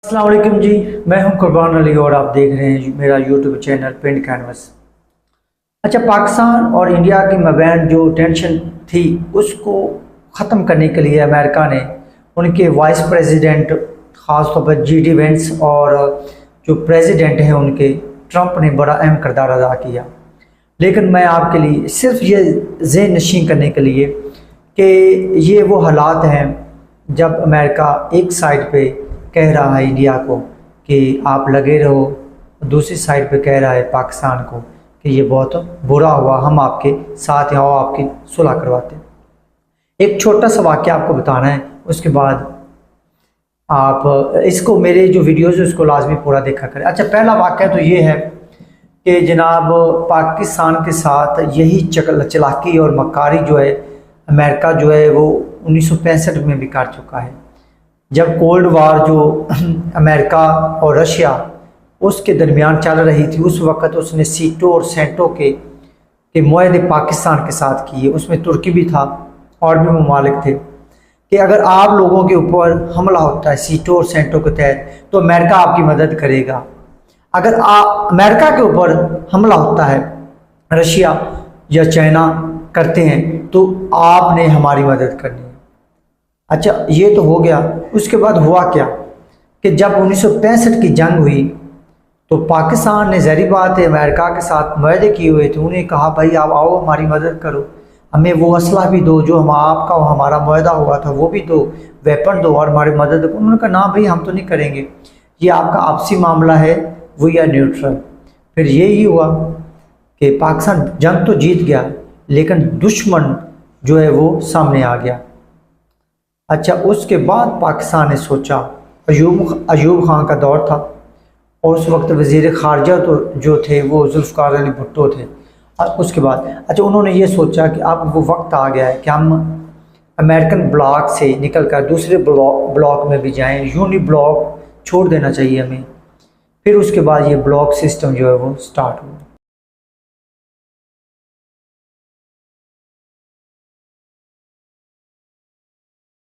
अस्सलाम वालेकुम जी। मैं हूं कुर्बान अली और आप देख रहे हैं मेरा यूट्यूब चैनल पिंड कैनवस। अच्छा, पाकिस्तान और इंडिया के मबैन जो टेंशन थी उसको ख़त्म करने के लिए अमेरिका ने उनके वाइस प्रेसिडेंट ख़ास तौर पर जी डी वेंस और जो प्रेसिडेंट हैं उनके ट्रंप ने बड़ा अहम किरदार अदा किया। लेकिन मैं आपके लिए सिर्फ ये ज़हन नशीं करने के लिए कि ये वो हालात हैं जब अमेरिका एक साइड पे कह रहा है इंडिया को कि आप लगे रहो, दूसरी साइड पे कह रहा है पाकिस्तान को कि ये बहुत बुरा हुआ, हम आपके साथ हैं और आपकी सुलह करवाते हैं। एक छोटा सा वाक़या आपको बताना है, उसके बाद आप इसको मेरे जो वीडियोज़ है उसको लाजमी पूरा देखा करें। अच्छा, पहला वाक़या तो ये है कि जनाब पाकिस्तान के साथ यही चलाकी और मक्कारी जो है अमेरिका जो है वो 1965 में भी कर चुका है। जब कोल्ड वार जो अमेरिका और रशिया उसके दरमियान चल रही थी, उस वक़्त उसने सीटो और सेंटो के मुआहदे पाकिस्तान के साथ किए। उसमें तुर्की भी था और भी ममालिक थे कि अगर आप लोगों के ऊपर हमला होता है सीटो और सेंटो के तहत तो अमेरिका आपकी मदद करेगा। अगर अमेरिका के ऊपर हमला होता है, रशिया या चाइना करते हैं, तो आपने हमारी मदद करनी है। अच्छा, ये तो हो गया। उसके बाद हुआ क्या कि जब 1965 की जंग हुई तो पाकिस्तान ने ज़ाहिर बात है अमेरिका के साथ मुआहदे किए हुए थे। उन्हें कहा भाई आप आओ हमारी मदद करो, हमें वो असला भी दो जो हम आपका हमारा मुआहदा हुआ था वो भी दो, वेपन दो और हमारी मदद। उन्होंने कहा ना भाई हम तो नहीं करेंगे, ये आपका आपसी मामला है, वो या न्यूट्रल। फिर यही हुआ कि पाकिस्तान जंग तो जीत गया लेकिन दुश्मन जो है वो सामने आ गया। अच्छा, उसके बाद पाकिस्तान ने सोचा, अयूब खान का दौर था और उस वक्त वज़ीर ख़ारजा तो जो थे वो जुल्फ़िकार अली भुट्टो थे। और उसके बाद अच्छा उन्होंने ये सोचा कि अब वो वक्त आ गया है कि हम अमेरिकन ब्लॉक से निकल कर दूसरे ब्लॉक में भी जाएं, यूनी ब्लॉक छोड़ देना चाहिए हमें। फिर उसके बाद ये ब्लॉक सिस्टम जो है वो स्टार्ट हुआ।